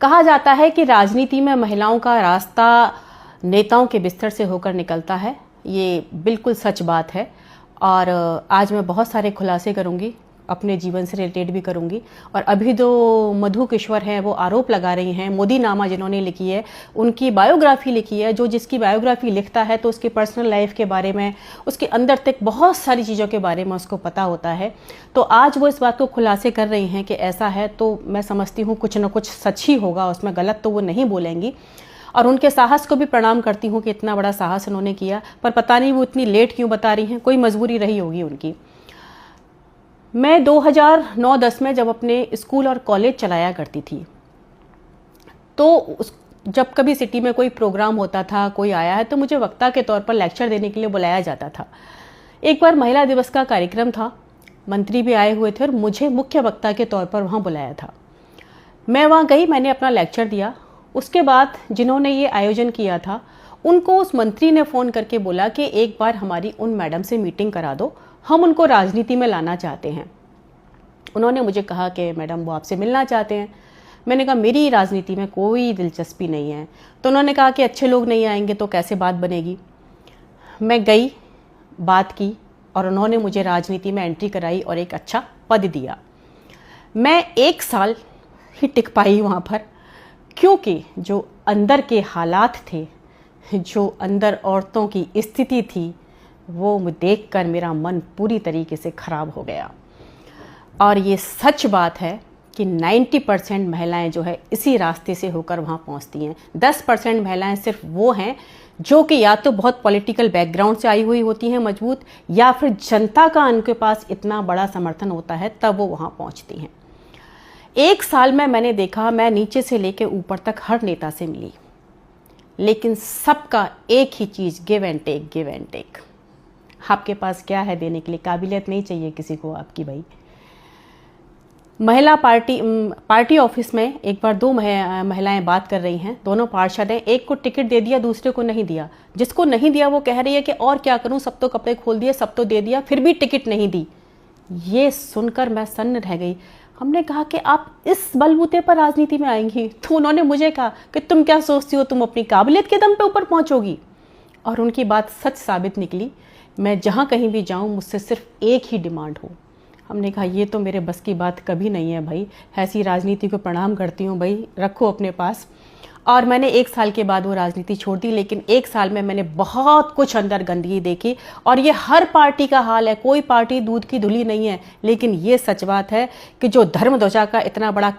कहा जाता है कि राजनीति में महिलाओं का रास्ता नेताओं के बिस्तर से होकर निकलता है। ये बिल्कुल सच बात है और आज मैं बहुत सारे खुलासे करूंगी, अपने जीवन से रिलेटेड भी करूंगी। और अभी जो मधु किश्वर हैं वो आरोप लगा रही हैं, मोदी नामा जिन्होंने लिखी है उनकी बायोग्राफी लिखी है। जो जिसकी बायोग्राफी लिखता है तो उसकी पर्सनल लाइफ के बारे में, उसके अंदर तक बहुत सारी चीज़ों के बारे में उसको पता होता है। तो आज वो इस बात को खुलासे कर रही हैं कि ऐसा है, तो मैं समझती हूँ कुछ ना कुछ सच ही होगा, उसमें गलत तो वो नहीं बोलेंगी। और उनके साहस को भी प्रणाम करती हूँ कि इतना बड़ा साहस उन्होंने किया, पर पता नहीं वो इतनी लेट क्यों बता रही हैं, कोई मजबूरी रही होगी उनकी। मैं 2009-10 में जब अपने स्कूल और कॉलेज चलाया करती थी, तो जब कभी सिटी में कोई प्रोग्राम होता था, कोई आया है, तो मुझे वक्ता के तौर पर लेक्चर देने के लिए बुलाया जाता था। एक बार महिला दिवस का कार्यक्रम था, मंत्री भी आए हुए थे और मुझे मुख्य वक्ता के तौर पर वहाँ बुलाया था। मैं वहाँ गई, मैंने अपना लेक्चर दिया। उसके बाद जिन्होंने ये आयोजन किया था उनको उस मंत्री ने फ़ोन करके बोला कि एक बार हमारी उन मैडम से मीटिंग करा दो, हम उनको राजनीति में लाना चाहते हैं। उन्होंने मुझे कहा कि मैडम वो आपसे मिलना चाहते हैं। मैंने कहा मेरी राजनीति में कोई दिलचस्पी नहीं है। तो उन्होंने कहा कि अच्छे लोग नहीं आएंगे तो कैसे बात बनेगी। मैं गई, बात की और उन्होंने मुझे राजनीति में एंट्री कराई और एक अच्छा पद दिया। मैं 1 साल ही टिक पाई वहाँ पर, क्योंकि जो अंदर के हालात थे, जो अंदर औरतों की स्थिति थी, वो देखकर मेरा मन पूरी तरीके से खराब हो गया। और ये सच बात है कि 90% महिलाएं जो है इसी रास्ते से होकर वहाँ पहुँचती हैं। 10% महिलाएं सिर्फ वो हैं जो कि या तो बहुत पॉलिटिकल बैकग्राउंड से आई हुई होती हैं मजबूत, या फिर जनता का उनके पास इतना बड़ा समर्थन होता है तब वो वहाँ पहुँचती हैं। 1 साल में मैंने देखा, मैं नीचे से लेकर ऊपर तक हर नेता से मिली, लेकिन सबका एक ही चीज़, give and take, give and take. आपके पास क्या है देने के लिए? काबिलियत नहीं चाहिए किसी को आपकी भाई। महिला पार्टी ऑफिस में एक बार 2 महिलाएं बात कर रही हैं, दोनों पार्षद हैं। एक को टिकट दे दिया, दूसरे को नहीं दिया। जिसको नहीं दिया वो कह रही है कि और क्या करूं, सब तो कपड़े खोल दिए, सब तो दे दिया, फिर भी टिकट नहीं दी। ये सुनकर मैं सन्न रह गई। हमने कहा कि आप इस बलबूते पर राजनीति में आएंगी? तो उन्होंने मुझे कहा कि तुम क्या सोचती हो, तुम अपनी काबिलियत के दम पे ऊपर पहुंचोगी? और उनकी बात सच साबित निकली। मैं जहां कहीं भी जाऊं मुझसे सिर्फ एक ही डिमांड हो। हमने कहा ये तो मेरे बस की बात कभी नहीं है भाई, ऐसी राजनीति को प्रणाम करती हूँ भाई, रखो अपने पास। और मैंने 1 साल के बाद वो राजनीति छोड़ दी, लेकिन 1 साल में मैंने बहुत कुछ अंदर गंदगी देखी। और ये हर पार्टी का हाल है, कोई पार्टी दूध की धुली नहीं है। लेकिन ये सच बात है कि जो धर्म ध्वजा का इतना बड़ा